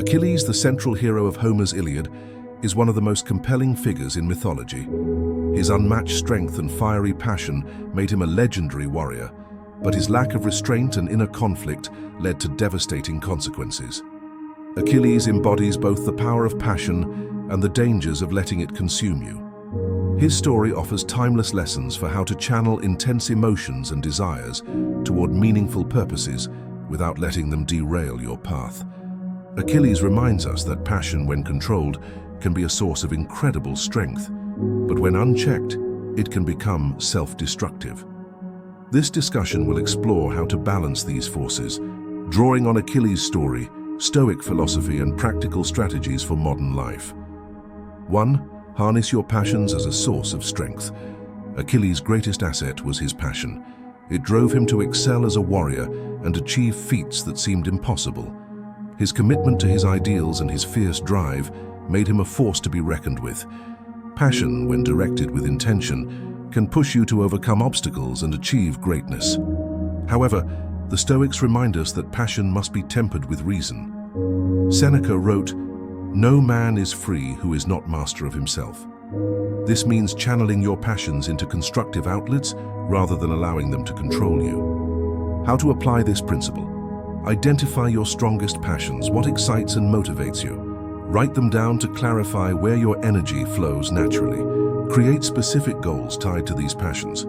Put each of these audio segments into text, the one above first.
Achilles, the central hero of Homer's Iliad, is one of the most compelling figures in mythology. His unmatched strength and fiery passion made him a legendary warrior, but his lack of restraint and inner conflict led to devastating consequences. Achilles embodies both the power of passion and the dangers of letting it consume you. His story offers timeless lessons for how to channel intense emotions and desires toward meaningful purposes without letting them derail your path. Achilles reminds us that passion, when controlled, can be a source of incredible strength, but when unchecked, it can become self-destructive. This discussion will explore how to balance these forces, drawing on Achilles' story, Stoic philosophy, and practical strategies for modern life. 1. Harness your passions as a source of strength. Achilles' greatest asset was his passion. It drove him to excel as a warrior and achieve feats that seemed impossible. His commitment to his ideals and his fierce drive made him a force to be reckoned with. Passion, when directed with intention, can push you to overcome obstacles and achieve greatness. However, the Stoics remind us that passion must be tempered with reason. Seneca wrote, "No man is free who is not master of himself." This means channeling your passions into constructive outlets rather than allowing them to control you. How to apply this principle? Identify your strongest passions, what excites and motivates you. Write them down to clarify where your energy flows naturally. Create specific goals tied to these passions.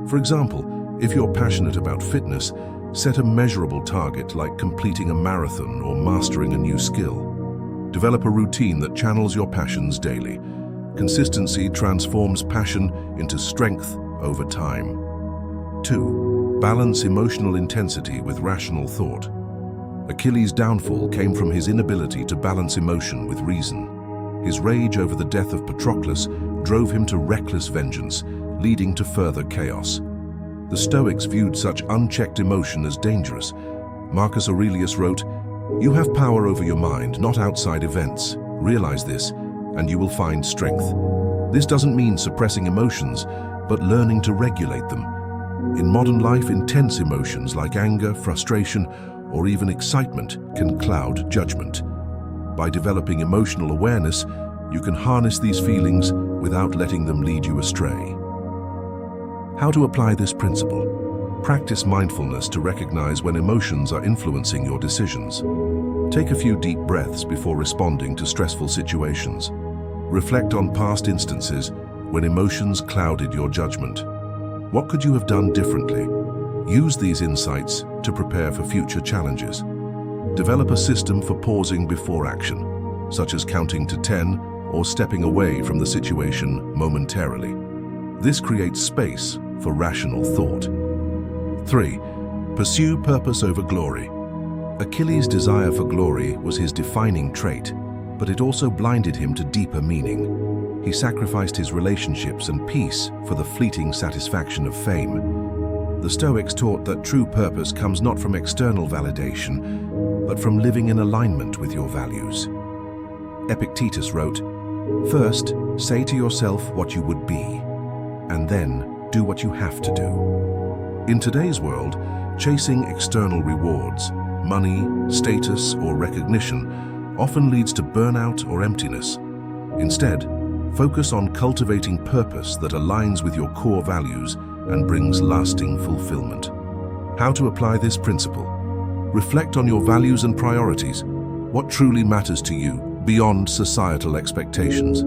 For example, if you're passionate about fitness, set a measurable target like completing a marathon or mastering a new skill. Develop a routine that channels your passions daily. Consistency transforms passion into strength over time. 2. Balance emotional intensity with rational thought. Achilles' downfall came from his inability to balance emotion with reason. His rage over the death of Patroclus drove him to reckless vengeance, leading to further chaos. The Stoics viewed such unchecked emotion as dangerous. Marcus Aurelius wrote, "You have power over your mind, not outside events. Realize this, and you will find strength." This doesn't mean suppressing emotions, but learning to regulate them. In modern life, intense emotions like anger, frustration, or even excitement can cloud judgment. By developing emotional awareness, you can harness these feelings without letting them lead you astray. How to apply this principle? Practice mindfulness to recognize when emotions are influencing your decisions. Take a few deep breaths before responding to stressful situations. Reflect on past instances when emotions clouded your judgment. What could you have done differently? Use these insights to prepare for future challenges. Develop a system for pausing before action, such as counting to 10 or stepping away from the situation momentarily. This creates space for rational thought. 3. Pursue purpose over glory. Achilles' desire for glory was his defining trait, but it also blinded him to deeper meaning. He sacrificed his relationships and peace for the fleeting satisfaction of fame. The Stoics taught that true purpose comes not from external validation, but from living in alignment with your values. Epictetus wrote, "First, say to yourself what you would be, and then do what you have to do." In today's world, chasing external rewards, money, status, or recognition often leads to burnout or emptiness. Instead, focus on cultivating purpose that aligns with your core values and brings lasting fulfillment. How to apply this principle? Reflect on your values and priorities. What truly matters to you beyond societal expectations?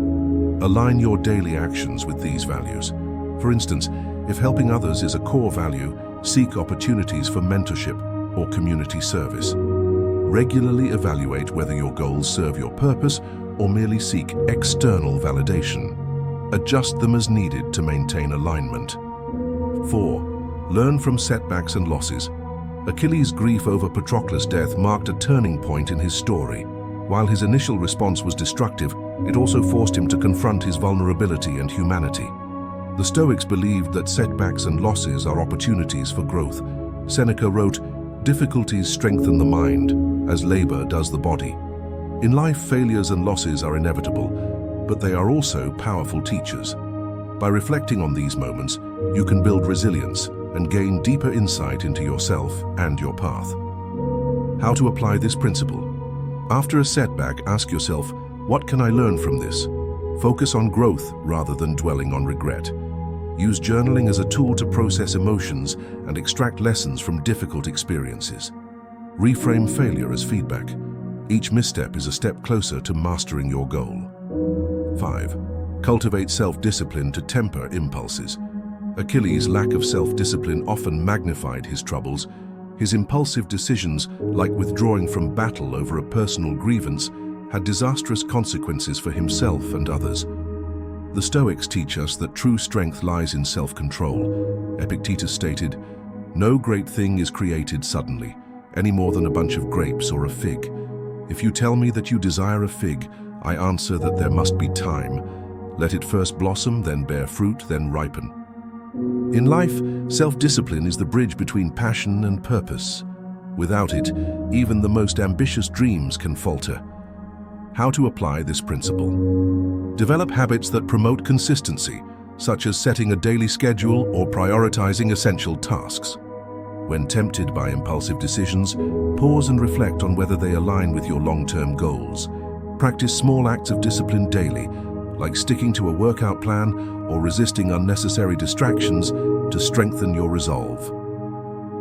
Align your daily actions with these values. For instance, if helping others is a core value, seek opportunities for mentorship or community service. Regularly evaluate whether your goals serve your purpose or merely seek external validation. Adjust them as needed to maintain alignment. 4. Learn from setbacks and losses. Achilles' grief over Patroclus' death marked a turning point in his story. While his initial response was destructive, it also forced him to confront his vulnerability and humanity. The Stoics believed that setbacks and losses are opportunities for growth. Seneca wrote, "Difficulties strengthen the mind, as labor does the body." In life, failures and losses are inevitable, but they are also powerful teachers. By reflecting on these moments, you can build resilience and gain deeper insight into yourself and your path. How to apply this principle? After a setback, ask yourself, what can I learn from this? Focus on growth rather than dwelling on regret. Use journaling as a tool to process emotions and extract lessons from difficult experiences. Reframe failure as feedback. Each misstep is a step closer to mastering your goal. 5. Cultivate self-discipline to temper impulses. Achilles' lack of self-discipline often magnified his troubles. His impulsive decisions, like withdrawing from battle over a personal grievance, had disastrous consequences for himself and others. The Stoics teach us that true strength lies in self-control. Epictetus stated, "No great thing is created suddenly, any more than a bunch of grapes or a fig. If you tell me that you desire a fig, I answer that there must be time. Let it first blossom, then bear fruit, then ripen." In life, self-discipline is the bridge between passion and purpose. Without it, even the most ambitious dreams can falter. How to apply this principle? Develop habits that promote consistency, such as setting a daily schedule or prioritizing essential tasks. When tempted by impulsive decisions, pause and reflect on whether they align with your long-term goals. Practice small acts of discipline daily, like sticking to a workout plan or resisting unnecessary distractions to strengthen your resolve.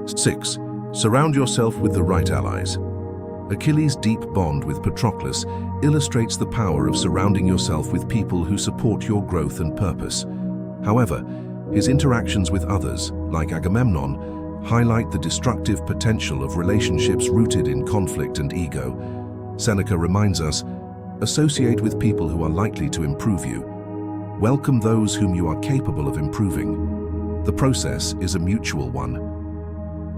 6. Surround yourself with the right allies. Achilles' deep bond with Patroclus illustrates the power of surrounding yourself with people who support your growth and purpose. However, his interactions with others, like Agamemnon, highlight the destructive potential of relationships rooted in conflict and ego. Seneca reminds us, associate with people who are likely to improve you. Welcome those whom you are capable of improving. The process is a mutual one.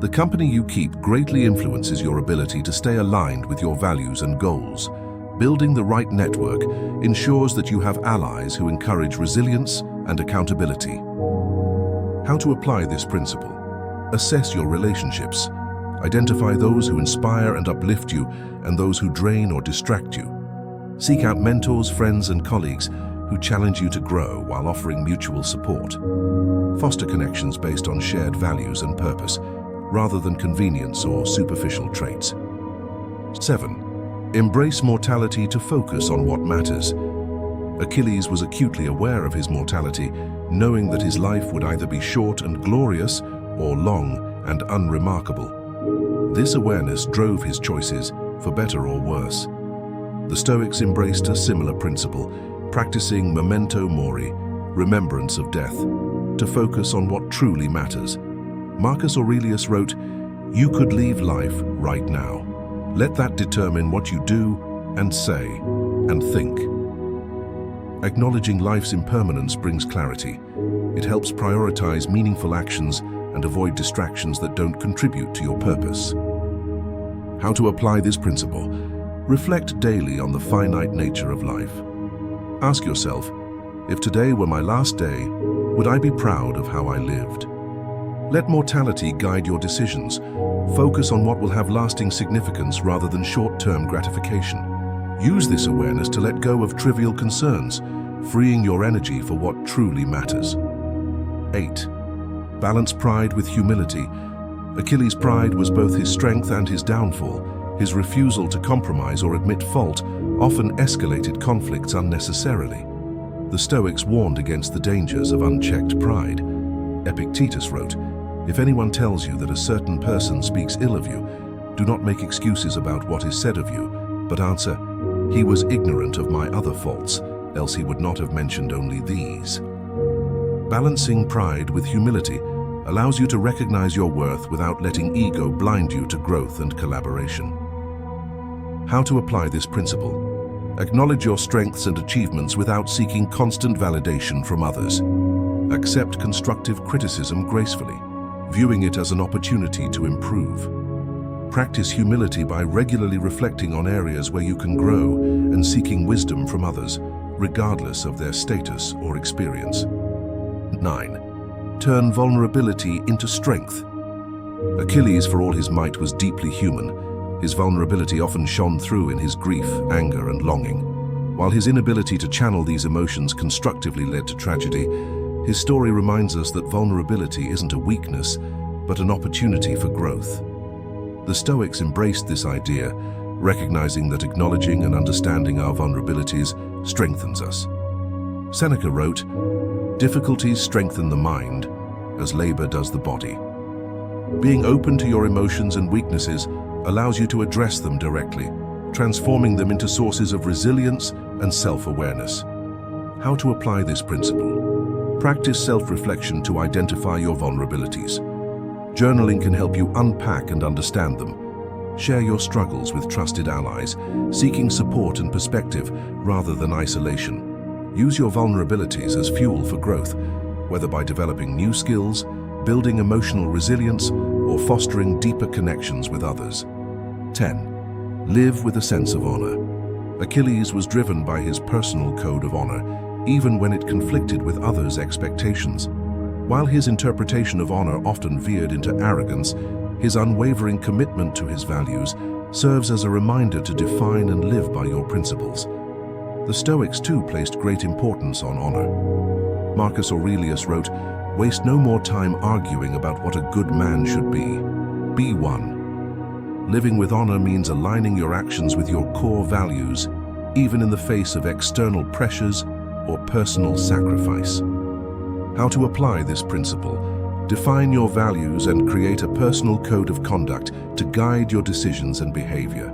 The company you keep greatly influences your ability to stay aligned with your values and goals. Building the right network ensures that you have allies who encourage resilience and accountability. How to apply this principle? Assess your relationships. Identify those who inspire and uplift you and those who drain or distract you. Seek out mentors, friends, and colleagues who challenge you to grow while offering mutual support. Foster connections based on shared values and purpose, rather than convenience or superficial traits. 7. Embrace mortality to focus on what matters. Achilles was acutely aware of his mortality, knowing that his life would either be short and glorious or long and unremarkable. This awareness drove his choices, for better or worse. The Stoics embraced a similar principle, practicing memento mori, remembrance of death, to focus on what truly matters. Marcus Aurelius wrote, "You could leave life right now. Let that determine what you do and say and think." Acknowledging life's impermanence brings clarity. It helps prioritize meaningful actions and avoid distractions that don't contribute to your purpose. How to apply this principle? Reflect daily on the finite nature of life. Ask yourself, if today were my last day, would I be proud of how I lived? Let mortality guide your decisions. Focus on what will have lasting significance rather than short-term gratification. Use this awareness to let go of trivial concerns, freeing your energy for what truly matters. 8. Balance pride with humility. Achilles' pride was both his strength and his downfall. His refusal to compromise or admit fault often escalated conflicts unnecessarily. The Stoics warned against the dangers of unchecked pride. Epictetus wrote, "If anyone tells you that a certain person speaks ill of you, do not make excuses about what is said of you, but answer, 'He was ignorant of my other faults, else he would not have mentioned only these.'" Balancing pride with humility allows you to recognize your worth without letting ego blind you to growth and collaboration. How to apply this principle? Acknowledge your strengths and achievements without seeking constant validation from others. Accept constructive criticism gracefully, viewing it as an opportunity to improve. Practice humility by regularly reflecting on areas where you can grow and seeking wisdom from others, regardless of their status or experience. 9. Turn vulnerability into strength. Achilles, for all his might, was deeply human. His vulnerability often shone through in his grief, anger, and longing. While his inability to channel these emotions constructively led to tragedy, his story reminds us that vulnerability isn't a weakness, but an opportunity for growth. The Stoics embraced this idea, recognizing that acknowledging and understanding our vulnerabilities strengthens us. Seneca wrote, "Difficulties strengthen the mind, as labor does the body." Being open to your emotions and weaknesses allows you to address them directly, transforming them into sources of resilience and self-awareness. How to apply this principle? Practice self-reflection to identify your vulnerabilities. Journaling can help you unpack and understand them. Share your struggles with trusted allies, seeking support and perspective rather than isolation. Use your vulnerabilities as fuel for growth, whether by developing new skills, building emotional resilience, or fostering deeper connections with others. 10. Live with a sense of honor. Achilles was driven by his personal code of honor, even when it conflicted with others' expectations. While his interpretation of honor often veered into arrogance, his unwavering commitment to his values serves as a reminder to define and live by your principles. The Stoics too placed great importance on honor. Marcus Aurelius wrote, "Waste no more time arguing about what a good man should be. Be one." Living with honor means aligning your actions with your core values, even in the face of external pressures or personal sacrifice. How to apply this principle? Define your values and create a personal code of conduct to guide your decisions and behavior.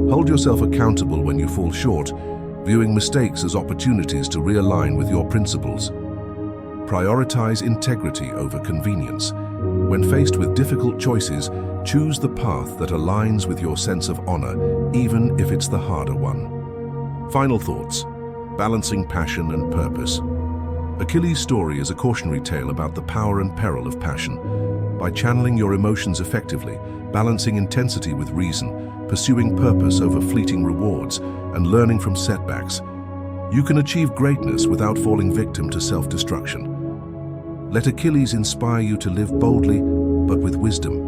Hold yourself accountable when you fall short, viewing mistakes as opportunities to realign with your principles. Prioritize integrity over convenience. When faced with difficult choices, choose the path that aligns with your sense of honor, even if it's the harder one. Final thoughts. Balancing passion and purpose. Achilles' story is a cautionary tale about the power and peril of passion. By channeling your emotions effectively, balancing intensity with reason, pursuing purpose over fleeting rewards, and learning from setbacks, you can achieve greatness without falling victim to self-destruction. Let Achilles inspire you to live boldly, but with wisdom.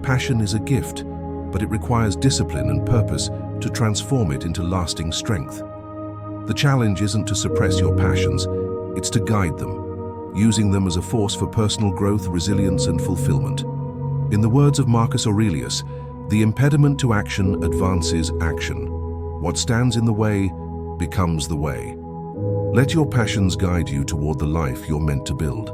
Passion is a gift, but it requires discipline and purpose to transform it into lasting strength. The challenge isn't to suppress your passions, it's to guide them, using them as a force for personal growth, resilience, and fulfillment. In the words of Marcus Aurelius, the impediment to action advances action. What stands in the way becomes the way. Let your passions guide you toward the life you're meant to build.